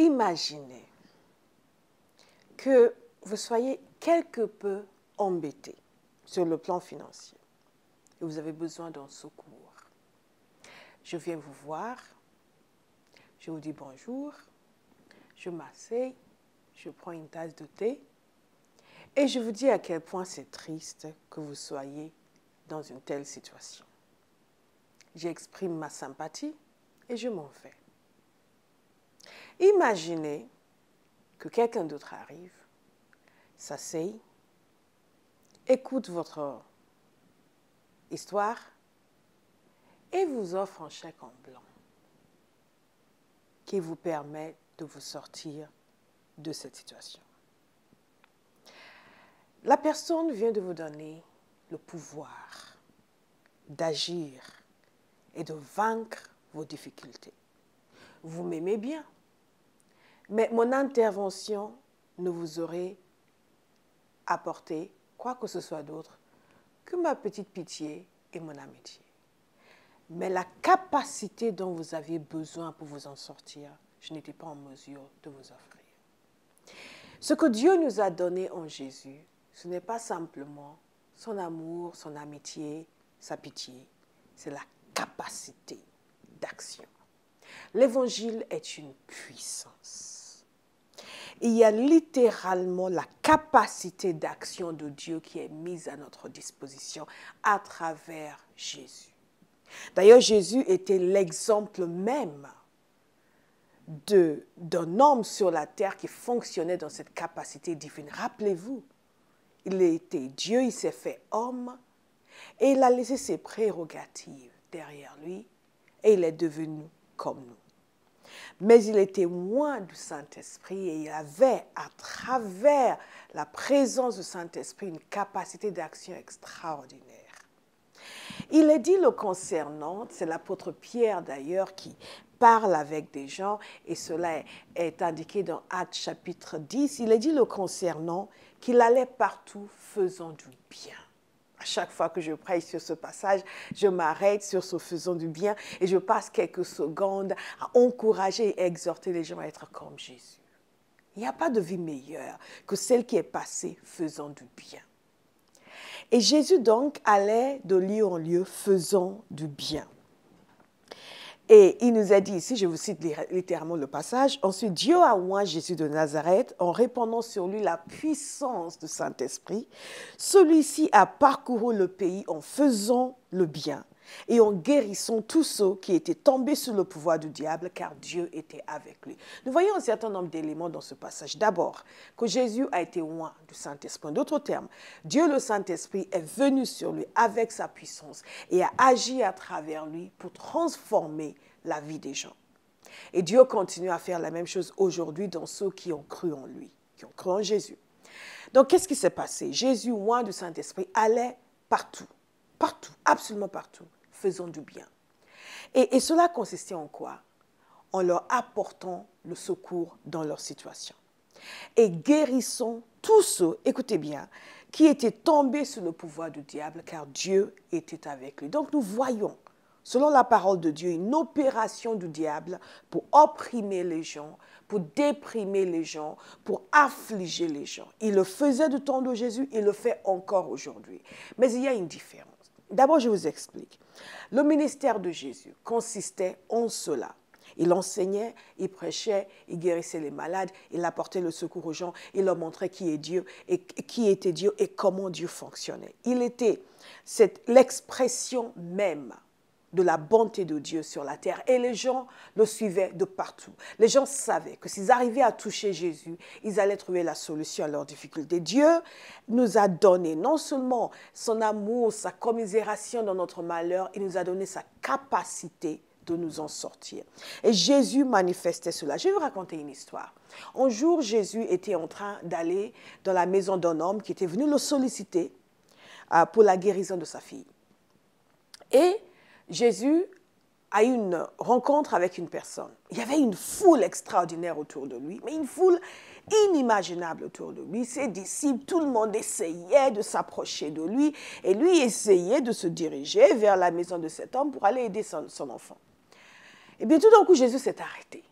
Imaginez que vous soyez quelque peu embêté sur le plan financier et vous avez besoin d'un secours. Je viens vous voir, je vous dis bonjour, je m'assieds, je prends une tasse de thé et je vous dis à quel point c'est triste que vous soyez dans une telle situation. J'exprime ma sympathie et je m'en vais. Imaginez que quelqu'un d'autre arrive, s'assied, écoute votre histoire et vous offre un chèque en blanc qui vous permet de vous sortir de cette situation. La personne vient de vous donner le pouvoir d'agir et de vaincre vos difficultés. Vous m'aimez bien, mais mon intervention ne vous aurait apporté quoi que ce soit d'autre que ma petite pitié et mon amitié. Mais la capacité dont vous aviez besoin pour vous en sortir, je n'étais pas en mesure de vous offrir. Ce que Dieu nous a donné en Jésus, ce n'est pas simplement son amour, son amitié, sa pitié, c'est la capacité d'action. L'évangile est une puissance. Il y a littéralement la capacité d'action de Dieu qui est mise à notre disposition à travers Jésus. D'ailleurs, Jésus était l'exemple même d'un homme sur la terre qui fonctionnait dans cette capacité divine. Rappelez-vous, il était Dieu, il s'est fait homme et il a laissé ses prérogatives derrière lui et il est devenu comme nous. Mais il était loin du Saint-Esprit et il avait, à travers la présence du Saint-Esprit, une capacité d'action extraordinaire. Il est dit le concernant, c'est l'apôtre Pierre d'ailleurs qui parle avec des gens, et cela est indiqué dans Actes chapitre 10, il est dit le concernant qu'il allait partout faisant du bien. À chaque fois que je prêche sur ce passage, je m'arrête sur ce faisant du bien et je passe quelques secondes à encourager et exhorter les gens à être comme Jésus. Il n'y a pas de vie meilleure que celle qui est passée faisant du bien. Et Jésus donc allait de lieu en lieu faisant du bien. Et il nous a dit ici, je vous cite littéralement le passage, « Ensuite Dieu a oint Jésus de Nazareth en répandant sur lui la puissance du Saint-Esprit. Celui-ci a parcouru le pays en faisant le bien et en guérissant tous ceux qui étaient tombés sous le pouvoir du diable, car Dieu était avec lui. » Nous voyons un certain nombre d'éléments dans ce passage. D'abord, que Jésus a été oint du Saint-Esprit. En d'autres termes, Dieu le Saint-Esprit est venu sur lui avec sa puissance et a agi à travers lui pour transformer la vie des gens. Et Dieu continue à faire la même chose aujourd'hui dans ceux qui ont cru en lui, qui ont cru en Jésus. Donc, qu'est-ce qui s'est passé? Jésus, oint du Saint-Esprit, allait partout, partout, absolument partout, faisant du bien. Et cela consistait en quoi? En leur apportant le secours dans leur situation. Et guérissant tous ceux, écoutez bien, qui étaient tombés sous le pouvoir du diable, car Dieu était avec lui. Donc nous voyons, selon la parole de Dieu, une opération du diable pour opprimer les gens, pour déprimer les gens, pour affliger les gens. Il le faisait du temps de Jésus, il le fait encore aujourd'hui. Mais il y a une différence. D'abord, je vous explique. Le ministère de Jésus consistait en cela. Il enseignait, il prêchait, il guérissait les malades, il apportait le secours aux gens, il leur montrait qui est Dieu et qui était Dieu et comment Dieu fonctionnait. Il était l'expression même de la bonté de Dieu sur la terre. Et les gens le suivaient de partout. Les gens savaient que s'ils arrivaient à toucher Jésus, ils allaient trouver la solution à leurs difficultés. Dieu nous a donné non seulement son amour, sa commisération dans notre malheur, il nous a donné sa capacité de nous en sortir. Et Jésus manifestait cela. Je vais vous raconter une histoire. Un jour, Jésus était en train d'aller dans la maison d'un homme qui était venu le solliciter pour la guérison de sa fille. Et Jésus a eu une rencontre avec une personne. Il y avait une foule extraordinaire autour de lui, mais une foule inimaginable autour de lui. Ses disciples, tout le monde essayait de s'approcher de lui et lui essayait de se diriger vers la maison de cet homme pour aller aider son enfant. Et bien tout d'un coup, Jésus s'est arrêté.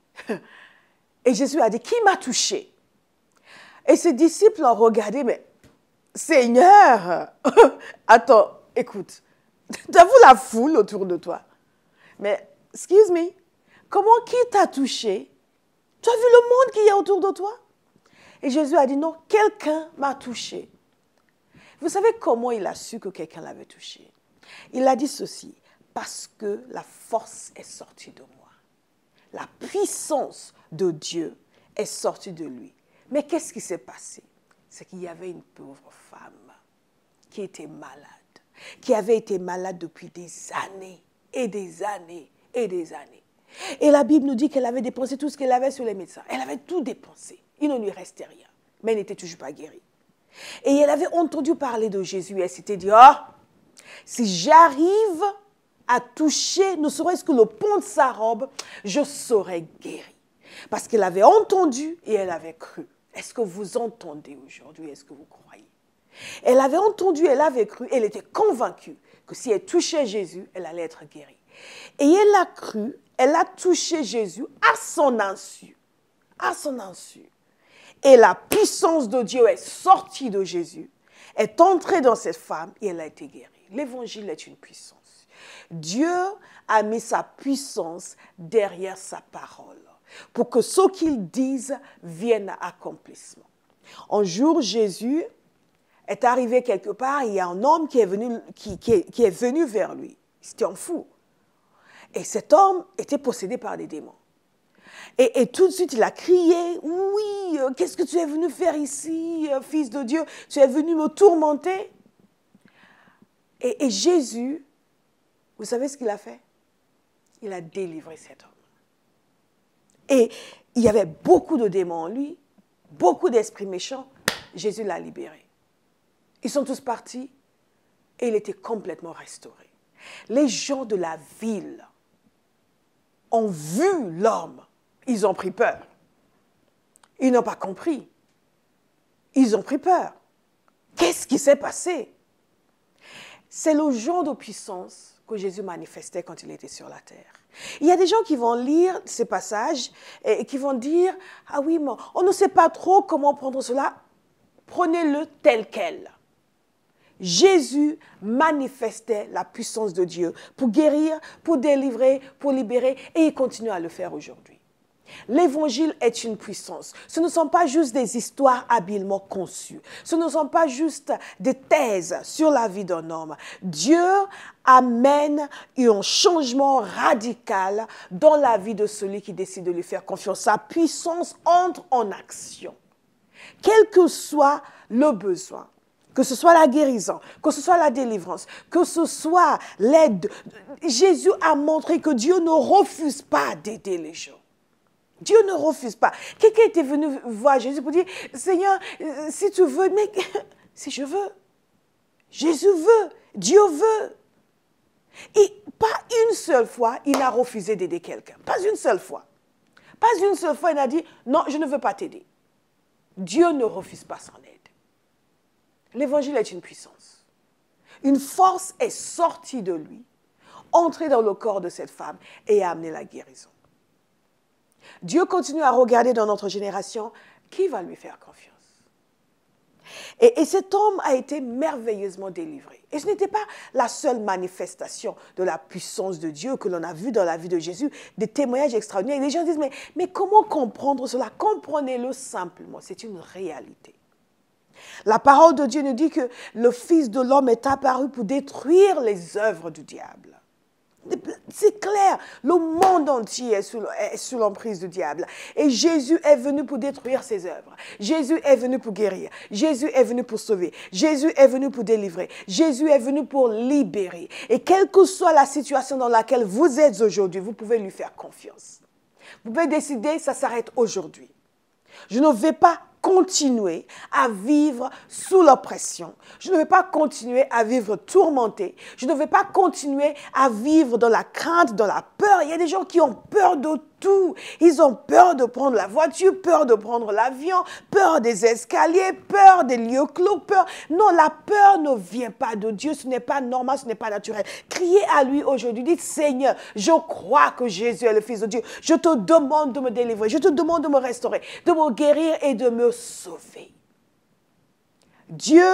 Et Jésus a dit, qui m'a touché? Et ses disciples l'ont regardé, mais Seigneur, attends, écoute, tu as vu la foule autour de toi? Mais, excuse me, comment qui t'a touché? Tu as vu le monde qui est autour de toi? Et Jésus a dit, non, quelqu'un m'a touché. Vous savez comment il a su que quelqu'un l'avait touché? Il a dit ceci, parce que la force est sortie de moi. La puissance de Dieu est sortie de lui. Mais qu'est-ce qui s'est passé? C'est qu'il y avait une pauvre femme qui était malade, qui avait été malade depuis des années et des années et des années. Et la Bible nous dit qu'elle avait dépensé tout ce qu'elle avait sur les médecins. Elle avait tout dépensé. Il ne lui restait rien. Mais elle n'était toujours pas guérie. Et elle avait entendu parler de Jésus et elle s'était dit, oh, si j'arrive à toucher, ne serait-ce que le pont de sa robe, je serai guérie. Parce qu'elle avait entendu et elle avait cru. Est-ce que vous entendez aujourd'hui? Est-ce que vous croyez? Elle avait entendu, elle avait cru, elle était convaincue que si elle touchait Jésus, elle allait être guérie. Et elle a cru, elle a touché Jésus à son insu. À son insu. Et la puissance de Dieu est sortie de Jésus, est entrée dans cette femme et elle a été guérie. L'évangile est une puissance. Dieu a mis sa puissance derrière sa parole pour que ce qu'il dise vienne à accomplissement. Un jour, Jésus est arrivé quelque part, il y a un homme qui est venu vers lui. C'était un fou. Et cet homme était possédé par des démons. Et tout de suite, il a crié, oui, qu'est-ce que tu es venu faire ici, fils de Dieu? Tu es venu me tourmenter? Et Jésus, vous savez ce qu'il a fait? Il a délivré cet homme. Et il y avait beaucoup de démons en lui, beaucoup d'esprits méchants. Jésus l'a libéré. Ils sont tous partis et il était complètement restauré. Les gens de la ville ont vu l'homme. Ils ont pris peur. Ils n'ont pas compris. Ils ont pris peur. Qu'est-ce qui s'est passé? C'est le genre de puissance que Jésus manifestait quand il était sur la terre. Il y a des gens qui vont lire ces passages et qui vont dire « Ah oui, mais on ne sait pas trop comment prendre cela. » Prenez-le tel quel. Jésus manifestait la puissance de Dieu pour guérir, pour délivrer, pour libérer et il continue à le faire aujourd'hui. L'évangile est une puissance. Ce ne sont pas juste des histoires habilement conçues. Ce ne sont pas juste des thèses sur la vie d'un homme. Dieu amène un changement radical dans la vie de celui qui décide de lui faire confiance. Sa puissance entre en action. Quel que soit le besoin, que ce soit la guérison, que ce soit la délivrance, que ce soit l'aide, Jésus a montré que Dieu ne refuse pas d'aider les gens. Dieu ne refuse pas. Quelqu'un était venu voir Jésus pour dire, Seigneur, si tu veux, mais si je veux. Jésus veut, Dieu veut. Et pas une seule fois, il a refusé d'aider quelqu'un. Pas une seule fois. Pas une seule fois, il a dit, non, je ne veux pas t'aider. Dieu ne refuse pas son aide. L'évangile est une puissance. Une force est sortie de lui, entrée dans le corps de cette femme et a amené la guérison. Dieu continue à regarder dans notre génération qui va lui faire confiance. Et cet homme a été merveilleusement délivré. Et ce n'était pas la seule manifestation de la puissance de Dieu que l'on a vu dans la vie de Jésus, des témoignages extraordinaires. Et les gens disent, mais comment comprendre cela? Comprenez-le simplement, c'est une réalité. La parole de Dieu nous dit que le Fils de l'homme est apparu pour détruire les œuvres du diable. C'est clair, le monde entier est sous l'emprise du diable. Et Jésus est venu pour détruire ses œuvres. Jésus est venu pour guérir. Jésus est venu pour sauver. Jésus est venu pour délivrer. Jésus est venu pour libérer. Et quelle que soit la situation dans laquelle vous êtes aujourd'hui, vous pouvez lui faire confiance. Vous pouvez décider, ça s'arrête aujourd'hui. Je ne vais pas continuer à vivre sous l'oppression. Je ne vais pas continuer à vivre tourmenté. Je ne vais pas continuer à vivre dans la crainte, dans la peur. Il y a des gens qui ont peur de tout. Ils ont peur de prendre la voiture, peur de prendre l'avion, peur des escaliers, peur des lieux clos, peur. Non, la peur ne vient pas de Dieu. Ce n'est pas normal, ce n'est pas naturel. Criez à lui aujourd'hui. Dites, Seigneur, je crois que Jésus est le Fils de Dieu. Je te demande de me délivrer. Je te demande de me restaurer, de me guérir et de me sauver. Dieu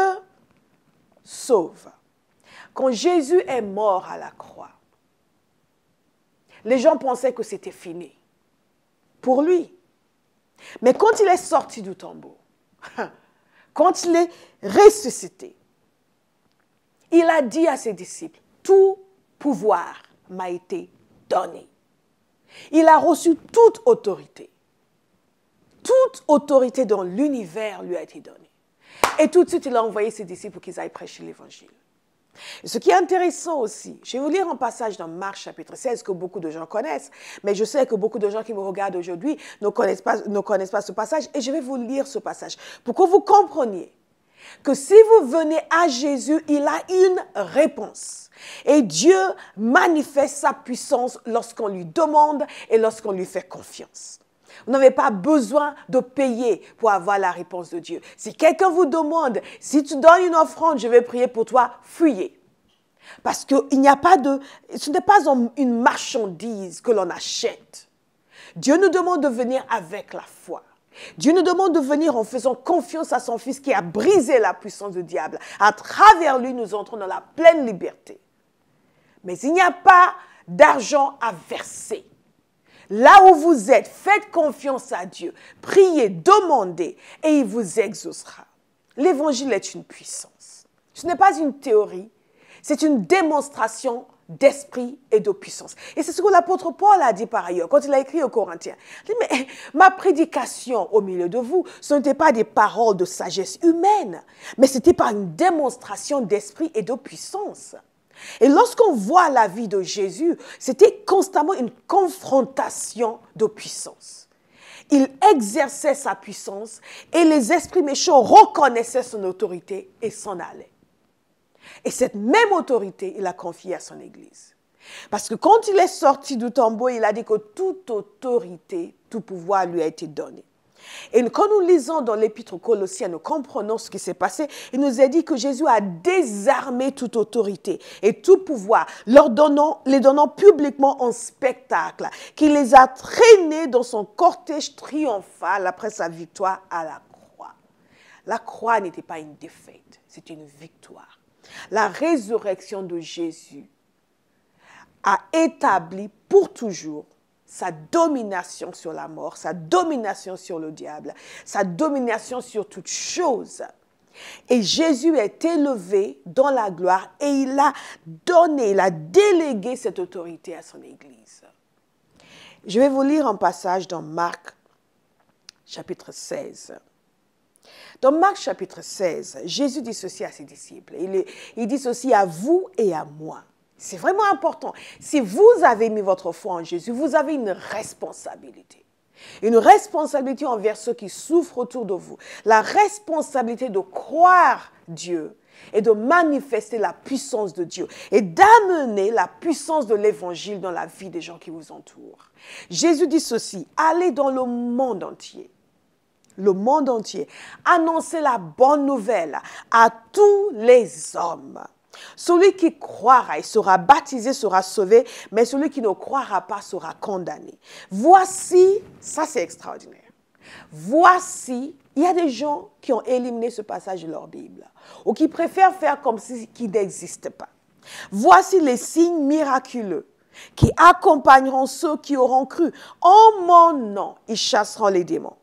sauve. Quand Jésus est mort à la croix, les gens pensaient que c'était fini pour lui. Mais quand il est sorti du tombeau, quand il est ressuscité, il a dit à ses disciples, tout pouvoir m'a été donné. Il a reçu toute autorité. Toute autorité dans l'univers lui a été donnée. Et tout de suite, il a envoyé ses disciples pour qu'ils aillent prêcher l'évangile. Et ce qui est intéressant aussi, je vais vous lire un passage dans Marc chapitre 16 que beaucoup de gens connaissent, mais je sais que beaucoup de gens qui me regardent aujourd'hui ne connaissent pas ce passage, et je vais vous lire ce passage pour que vous compreniez que si vous venez à Jésus, il a une réponse. Et Dieu manifeste sa puissance lorsqu'on lui demande et lorsqu'on lui fait confiance. Vous n'avez pas besoin de payer pour avoir la réponse de Dieu. Si quelqu'un vous demande, si tu donnes une offrande, je vais prier pour toi, fuyez. Parce que ce n'est pas une marchandise que l'on achète. Dieu nous demande de venir avec la foi. Dieu nous demande de venir en faisant confiance à son Fils qui a brisé la puissance du diable. À travers lui, nous entrons dans la pleine liberté. Mais il n'y a pas d'argent à verser. Là où vous êtes, faites confiance à Dieu. Priez, demandez et il vous exaucera. L'évangile est une puissance. Ce n'est pas une théorie, c'est une démonstration d'esprit et de puissance. Et c'est ce que l'apôtre Paul a dit par ailleurs, quand il a écrit aux Corinthiens. Il dit, mais ma prédication au milieu de vous, ce n'était pas des paroles de sagesse humaine, mais c'était par une démonstration d'esprit et de puissance. Et lorsqu'on voit la vie de Jésus, c'était constamment une confrontation de puissance. Il exerçait sa puissance et les esprits méchants reconnaissaient son autorité et s'en allaient. Et cette même autorité, il a confiée à son Église. Parce que quand il est sorti du tombeau, il a dit que toute autorité, tout pouvoir lui a été donné. Et quand nous lisons dans l'épître aux Colossiens, nous comprenons ce qui s'est passé. Il nous a dit que Jésus a désarmé toute autorité et tout pouvoir, les donnant publiquement en spectacle, qu'il les a traînés dans son cortège triomphal après sa victoire à la croix. La croix n'était pas une défaite, c'est une victoire. La résurrection de Jésus a établi pour toujours sa domination sur la mort, sa domination sur le diable, sa domination sur toute chose. Et Jésus est élevé dans la gloire et il a délégué cette autorité à son Église. Je vais vous lire un passage dans Marc chapitre 16. Dans Marc chapitre 16, Jésus dit ceci à ses disciples. Il dit ceci à vous et à moi. C'est vraiment important. Si vous avez mis votre foi en Jésus, vous avez une responsabilité. Une responsabilité envers ceux qui souffrent autour de vous. La responsabilité de croire Dieu et de manifester la puissance de Dieu et d'amener la puissance de l'évangile dans la vie des gens qui vous entourent. Jésus dit ceci, allez dans le monde entier. Le monde entier. Annoncez la bonne nouvelle à tous les hommes. Celui qui croira et sera baptisé sera sauvé, mais celui qui ne croira pas sera condamné. Voici, ça c'est extraordinaire. Voici, il y a des gens qui ont éliminé ce passage de leur Bible ou qui préfèrent faire comme si il n'existe pas. Voici les signes miraculeux qui accompagneront ceux qui auront cru. En mon nom, ils chasseront les démons.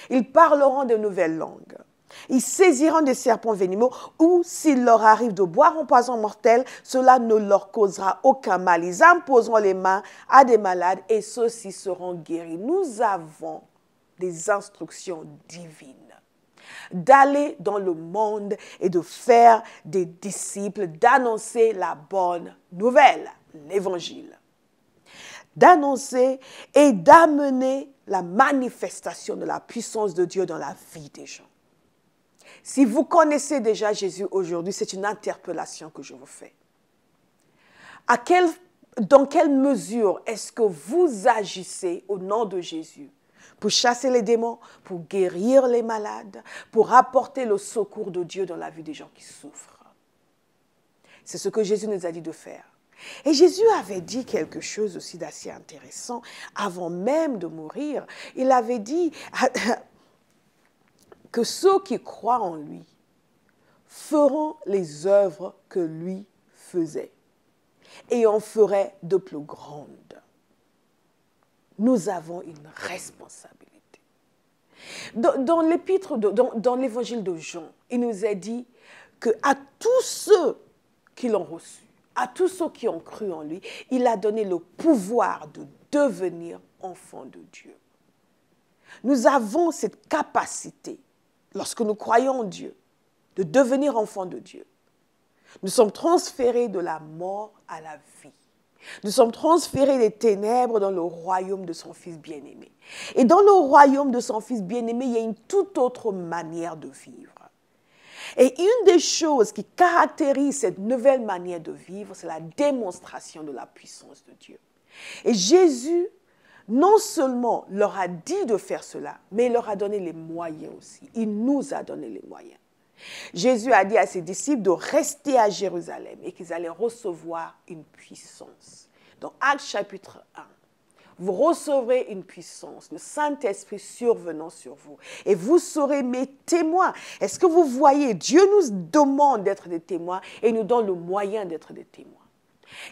Ils parleront de nouvelles langues. Ils saisiront des serpents venimeux ou s'il leur arrive de boire un poison mortel, cela ne leur causera aucun mal. Ils imposeront les mains à des malades et ceux-ci seront guéris. Nous avons des instructions divines d'aller dans le monde et de faire des disciples, d'annoncer la bonne nouvelle, l'évangile. D'annoncer et d'amener la manifestation de la puissance de Dieu dans la vie des gens. Si vous connaissez déjà Jésus aujourd'hui, c'est une interpellation que je vous fais. À dans quelle mesure est-ce que vous agissez au nom de Jésus pour chasser les démons, pour guérir les malades, pour apporter le secours de Dieu dans la vie des gens qui souffrent? C'est ce que Jésus nous a dit de faire. Et Jésus avait dit quelque chose aussi d'assez intéressant avant même de mourir. Il avait dit que ceux qui croient en lui feront les œuvres que lui faisait et en feraient de plus grandes. Nous avons une responsabilité. Dans l'épître, dans l'évangile de Jean, il nous est dit qu'à tous ceux qui l'ont reçu, à tous ceux qui ont cru en lui, il a donné le pouvoir de devenir enfants de Dieu. Nous avons cette capacité, lorsque nous croyons en Dieu, de devenir enfants de Dieu. Nous sommes transférés de la mort à la vie. Nous sommes transférés des ténèbres dans le royaume de son Fils bien-aimé. Et dans le royaume de son Fils bien-aimé, il y a une toute autre manière de vivre. Et une des choses qui caractérise cette nouvelle manière de vivre, c'est la démonstration de la puissance de Dieu. Et Jésus, non seulement leur a dit de faire cela, mais il leur a donné les moyens aussi. Il nous a donné les moyens. Jésus a dit à ses disciples de rester à Jérusalem et qu'ils allaient recevoir une puissance. Dans Actes chapitre 1, vous recevrez une puissance, le Saint-Esprit survenant sur vous. Et vous serez mes témoins. Est-ce que vous voyez, Dieu nous demande d'être des témoins et nous donne le moyen d'être des témoins.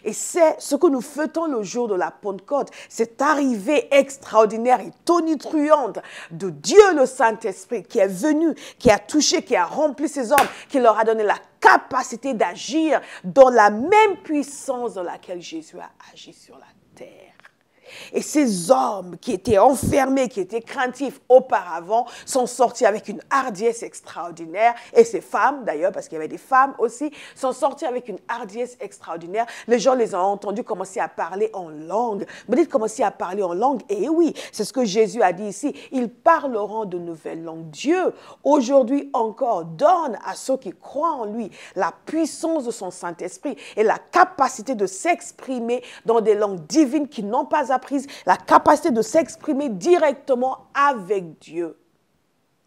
Et c'est ce que nous fêtons le jour de la Pentecôte, cette arrivée extraordinaire et tonitruante de Dieu le Saint-Esprit qui est venu, qui a touché, qui a rempli ces hommes, qui leur a donné la capacité d'agir dans la même puissance dans laquelle Jésus a agi sur la terre. Et ces hommes qui étaient enfermés, qui étaient craintifs auparavant, sont sortis avec une hardiesse extraordinaire. Et ces femmes, d'ailleurs, parce qu'il y avait des femmes aussi, sont sorties avec une hardiesse extraordinaire. Les gens les ont entendus commencer à parler en langue. Vous dites commencer à parler en langue. Et oui, c'est ce que Jésus a dit ici. Ils parleront de nouvelles langues. Dieu, aujourd'hui encore, donne à ceux qui croient en lui la puissance de son Saint-Esprit et la capacité de s'exprimer dans des langues divines qui n'ont pas appris, la capacité de s'exprimer directement avec Dieu.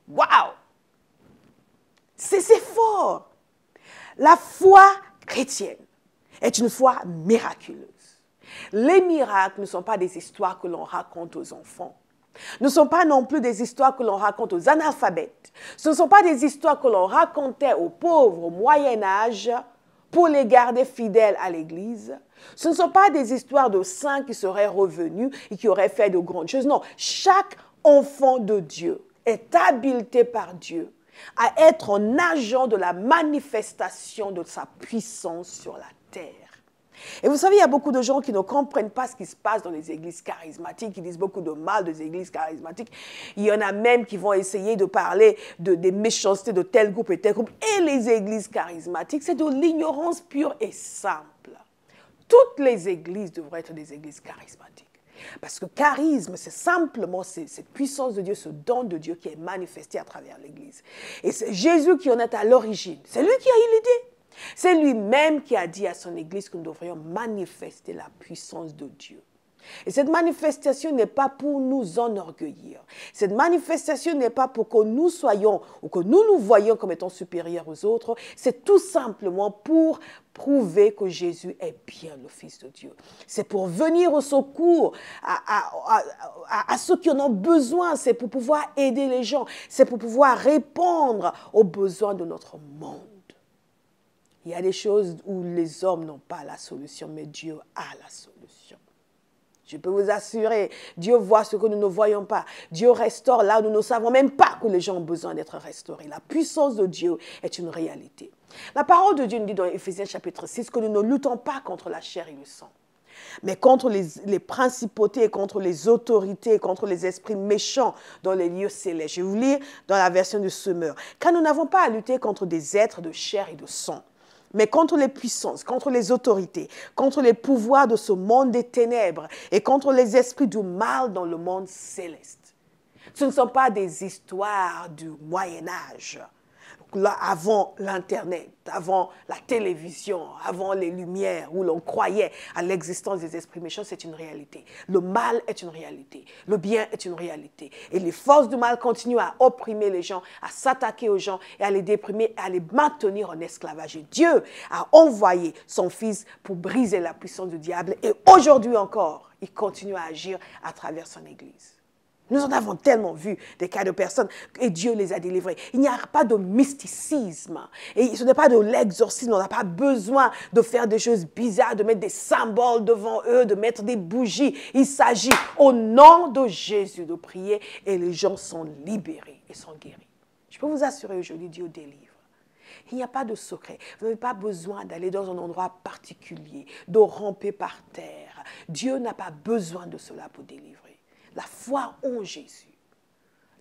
Waouh! C'est fort. La foi chrétienne est une foi miraculeuse. Les miracles ne sont pas des histoires que l'on raconte aux enfants. Ne sont pas non plus des histoires que l'on raconte aux analphabètes. Ce ne sont pas des histoires que l'on racontait aux pauvres au Moyen-Âge pour les garder fidèles à l'Église. Ce ne sont pas des histoires de saints qui seraient revenus et qui auraient fait de grandes choses. Non, chaque enfant de Dieu est habilité par Dieu à être un agent de la manifestation de sa puissance sur la terre. Et vous savez, il y a beaucoup de gens qui ne comprennent pas ce qui se passe dans les églises charismatiques, qui disent beaucoup de mal des églises charismatiques. Il y en a même qui vont essayer de parler des méchancetés de tel groupe et tel groupe. Et les églises charismatiques, c'est de l'ignorance pure et simple. Toutes les églises devraient être des églises charismatiques. Parce que charisme, c'est simplement cette puissance de Dieu, ce don de Dieu qui est manifesté à travers l'église. Et c'est Jésus qui en est à l'origine. C'est lui qui a eu l'idée. C'est lui-même qui a dit à son église que nous devrions manifester la puissance de Dieu. Et cette manifestation n'est pas pour nous enorgueillir. Cette manifestation n'est pas pour que nous soyons ou que nous nous voyions comme étant supérieurs aux autres. C'est tout simplement pour prouver que Jésus est bien le Fils de Dieu. C'est pour venir au secours à ceux qui en ont besoin. C'est pour pouvoir aider les gens. C'est pour pouvoir répondre aux besoins de notre monde. Il y a des choses où les hommes n'ont pas la solution, mais Dieu a la solution. Je peux vous assurer, Dieu voit ce que nous ne voyons pas. Dieu restaure là où nous ne savons même pas que les gens ont besoin d'être restaurés. La puissance de Dieu est une réalité. La parole de Dieu nous dit dans Éphésiens chapitre 6 que nous ne luttons pas contre la chair et le sang, mais contre les principautés, contre les autorités, contre les esprits méchants dans les lieux célestes. Je vais vous lire dans la version du Semeur. Car nous n'avons pas à lutter contre des êtres de chair et de sang, mais contre les puissances, contre les autorités, contre les pouvoirs de ce monde des ténèbres et contre les esprits du mal dans le monde céleste. Ce ne sont pas des histoires du Moyen-Âge. là, avant l'Internet, avant la télévision, avant les lumières, où l'on croyait à l'existence des esprits méchants, c'est une réalité. Le mal est une réalité. Le bien est une réalité. Et les forces du mal continuent à opprimer les gens, à s'attaquer aux gens et à les déprimer, à les maintenir en esclavage. Et Dieu a envoyé son Fils pour briser la puissance du diable. Et aujourd'hui encore, il continue à agir à travers son Église. Nous en avons tellement vu des cas de personnes et Dieu les a délivrés. Il n'y a pas de mysticisme. Et ce n'est pas de l'exorcisme. On n'a pas besoin de faire des choses bizarres, de mettre des symboles devant eux, de mettre des bougies. Il s'agit au nom de Jésus de prier et les gens sont libérés et sont guéris. Je peux vous assurer aujourd'hui, Dieu délivre. Il n'y a pas de secret. Vous n'avez pas besoin d'aller dans un endroit particulier, de ramper par terre. Dieu n'a pas besoin de cela pour délivrer. La foi en Jésus.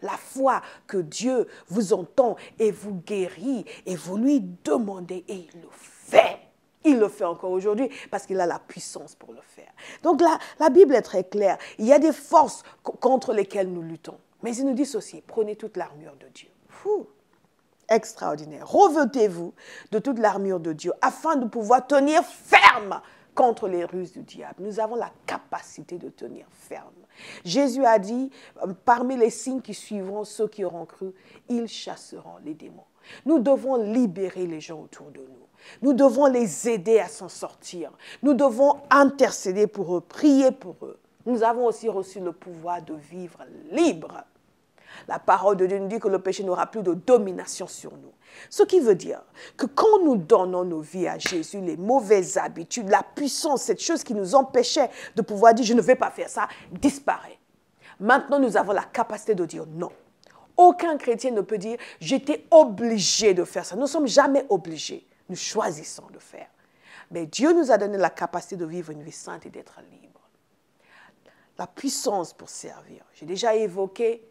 La foi que Dieu vous entend et vous guérit et vous lui demandez et il le fait. Il le fait encore aujourd'hui parce qu'il a la puissance pour le faire. Donc la Bible est très claire. Il y a des forces contre lesquelles nous luttons. Mais il nous dit ceci, prenez toute l'armure de Dieu. Fou. Extraordinaire. Revêtez-vous de toute l'armure de Dieu afin de pouvoir tenir ferme contre les ruses du diable. Nous avons la capacité de tenir ferme. Jésus a dit, parmi les signes qui suivront ceux qui auront cru, ils chasseront les démons. Nous devons libérer les gens autour de nous. Nous devons les aider à s'en sortir. Nous devons intercéder pour eux, prier pour eux. Nous avons aussi reçu le pouvoir de vivre libre. La parole de Dieu nous dit que le péché n'aura plus de domination sur nous. Ce qui veut dire que quand nous donnons nos vies à Jésus, les mauvaises habitudes, la puissance, cette chose qui nous empêchait de pouvoir dire « je ne vais pas faire ça » disparaît. Maintenant, nous avons la capacité de dire non. Aucun chrétien ne peut dire « j'étais obligé de faire ça ». Nous ne sommes jamais obligés. Nous choisissons de faire. Mais Dieu nous a donné la capacité de vivre une vie sainte et d'être libre. La puissance pour servir. J'ai déjà évoqué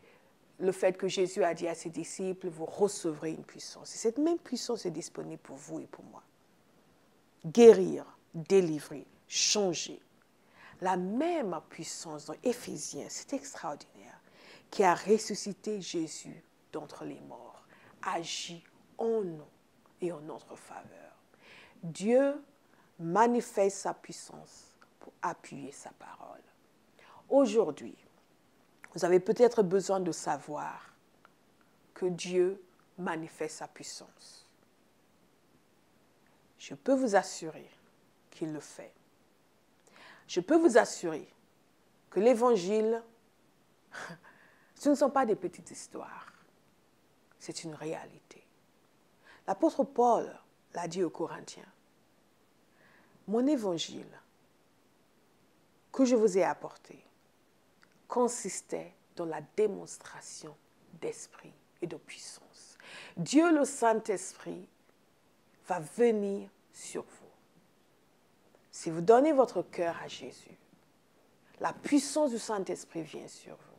le fait que Jésus a dit à ses disciples, vous recevrez une puissance. Et cette même puissance est disponible pour vous et pour moi. Guérir, délivrer, changer. La même puissance dans Éphésiens, c'est extraordinaire, qui a ressuscité Jésus d'entre les morts, agit en nous et en notre faveur. Dieu manifeste sa puissance pour appuyer sa parole. Aujourd'hui, vous avez peut-être besoin de savoir que Dieu manifeste sa puissance. Je peux vous assurer qu'il le fait. Je peux vous assurer que l'Évangile, ce ne sont pas des petites histoires. C'est une réalité. L'apôtre Paul l'a dit aux Corinthiens. Mon Évangile que je vous ai apporté consistait dans la démonstration d'esprit et de puissance. Dieu le Saint-Esprit va venir sur vous. Si vous donnez votre cœur à Jésus, la puissance du Saint-Esprit vient sur vous.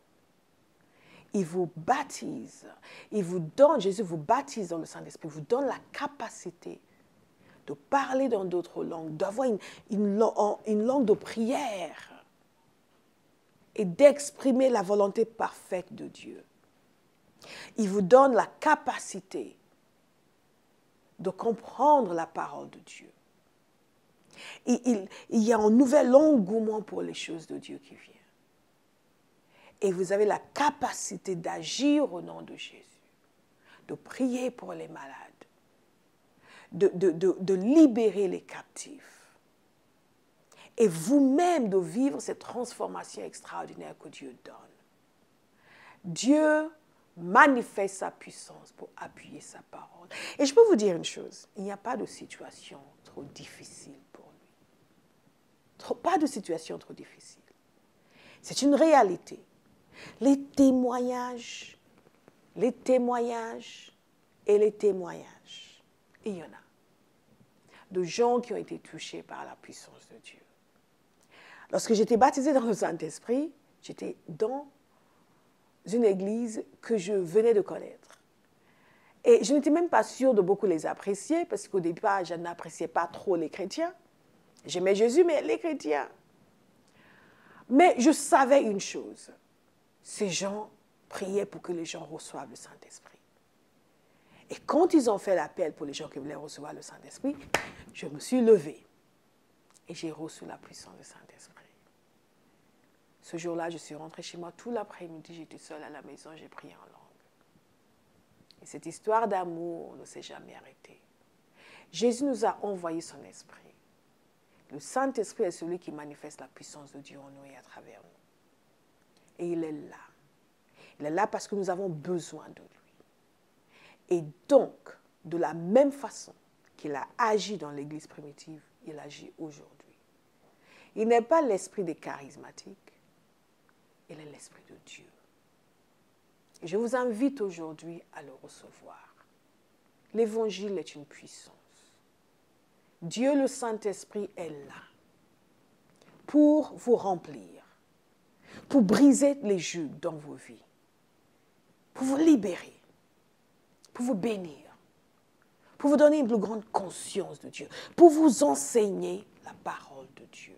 Il vous baptise, il vous donne, Jésus vous baptise dans le Saint-Esprit, vous donne la capacité de parler dans d'autres langues, d'avoir une langue de prière et d'exprimer la volonté parfaite de Dieu. Il vous donne la capacité de comprendre la parole de Dieu. Il y a un nouvel engouement pour les choses de Dieu qui vient. Et vous avez la capacité d'agir au nom de Jésus, de prier pour les malades, de libérer les captifs. Et vous-même de vivre cette transformation extraordinaire que Dieu donne. Dieu manifeste sa puissance pour appuyer sa parole. Et je peux vous dire une chose, il n'y a pas de situation trop difficile pour lui. Pas de situation trop difficile. C'est une réalité. Les témoignages, et les témoignages, et il y en a, de gens qui ont été touchés par la puissance de Dieu. Lorsque j'étais baptisée dans le Saint-Esprit, j'étais dans une église que je venais de connaître. Et je n'étais même pas sûre de beaucoup les apprécier, parce qu'au départ, je n'appréciais pas trop les chrétiens. J'aimais Jésus, mais les chrétiens. Mais je savais une chose. Ces gens priaient pour que les gens reçoivent le Saint-Esprit. Et quand ils ont fait l'appel pour les gens qui voulaient recevoir le Saint-Esprit, je me suis levée et j'ai reçu la puissance du Saint-Esprit. Ce jour-là, je suis rentrée chez moi tout l'après-midi, j'étais seule à la maison, j'ai prié en langue. Et cette histoire d'amour ne s'est jamais arrêtée. Jésus nous a envoyé son esprit. Le Saint-Esprit est celui qui manifeste la puissance de Dieu en nous et à travers nous. Et il est là. Il est là parce que nous avons besoin de lui. Et donc, de la même façon qu'il a agi dans l'Église primitive, il agit aujourd'hui. Il n'est pas l'esprit des charismatiques, il est l'esprit de Dieu. Et je vous invite aujourd'hui à le recevoir. L'Évangile est une puissance. Dieu, le Saint-Esprit, est là pour vous remplir, pour briser les juges dans vos vies, pour vous libérer, pour vous bénir, pour vous donner une plus grande conscience de Dieu, pour vous enseigner la parole de Dieu,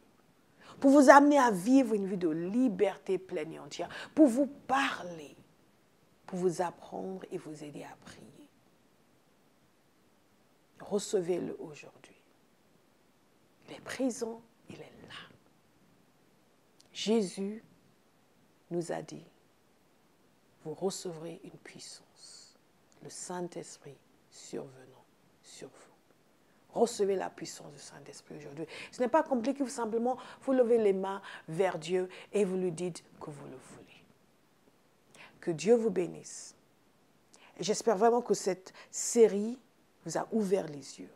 pour vous amener à vivre une vie de liberté pleine et entière, pour vous parler, pour vous apprendre et vous aider à prier. Recevez-le aujourd'hui. Il est présent, il est là. Jésus nous a dit, vous recevrez une puissance, le Saint-Esprit survenant sur vous. Recevez la puissance du Saint-Esprit aujourd'hui. Ce n'est pas compliqué, vous simplement, vous levez les mains vers Dieu et vous lui dites que vous le voulez. Que Dieu vous bénisse. Et j'espère vraiment que cette série vous a ouvert les yeux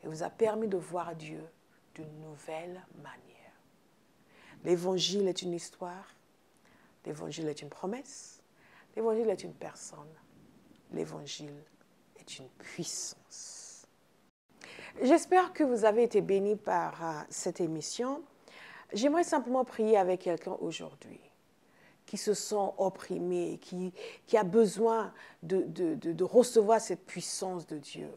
et vous a permis de voir Dieu d'une nouvelle manière. L'Évangile est une histoire, l'Évangile est une promesse, l'Évangile est une personne, l'Évangile est une puissance. J'espère que vous avez été bénis par cette émission. J'aimerais simplement prier avec quelqu'un aujourd'hui qui se sent opprimé, qui a besoin de recevoir cette puissance de Dieu.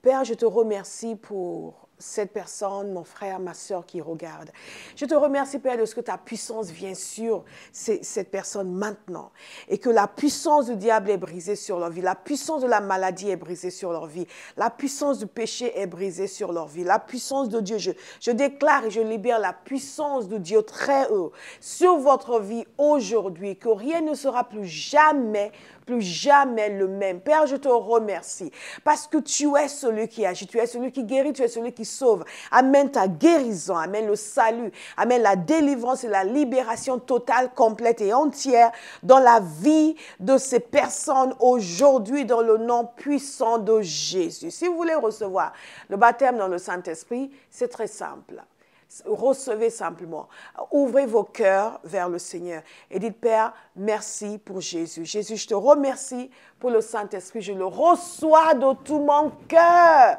Père, je te remercie pour cette personne, mon frère, ma soeur qui regarde. Je te remercie, Père, de ce que ta puissance vient sur cette personne maintenant. Et que la puissance du diable est brisée sur leur vie. La puissance de la maladie est brisée sur leur vie. La puissance du péché est brisée sur leur vie. La puissance de Dieu, je déclare et je libère la puissance de Dieu très haut sur votre vie aujourd'hui. Que rien ne sera plus jamais le même. Père, je te remercie parce que tu es celui qui agit, tu es celui qui guérit, tu es celui qui sauve. Amène ta guérison, amène le salut, amène la délivrance et la libération totale, complète et entière dans la vie de ces personnes aujourd'hui dans le nom puissant de Jésus. Si vous voulez recevoir le baptême dans le Saint-Esprit, c'est très simple. Recevez simplement. Ouvrez vos cœurs vers le Seigneur et dites, Père, merci pour Jésus. Jésus, je te remercie pour le Saint-Esprit. Je le reçois de tout mon cœur.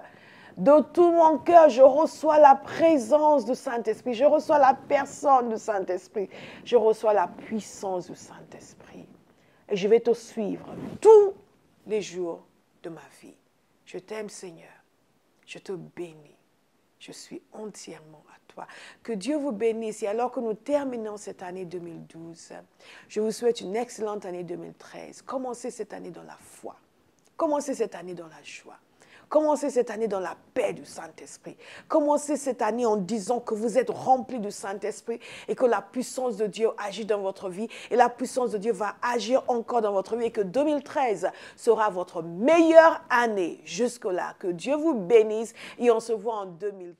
De tout mon cœur, je reçois la présence du Saint-Esprit. Je reçois la personne du Saint-Esprit. Je reçois la puissance du Saint-Esprit. Et je vais te suivre tous les jours de ma vie. Je t'aime, Seigneur. Je te bénis. Je suis entièrement à toi. Que Dieu vous bénisse. Et alors que nous terminons cette année 2012, je vous souhaite une excellente année 2013. Commencez cette année dans la foi. Commencez cette année dans la joie. Commencez cette année dans la paix du Saint-Esprit. Commencez cette année en disant que vous êtes remplis du Saint-Esprit et que la puissance de Dieu agit dans votre vie et la puissance de Dieu va agir encore dans votre vie et que 2013 sera votre meilleure année jusque-là. Que Dieu vous bénisse et on se voit en 2013.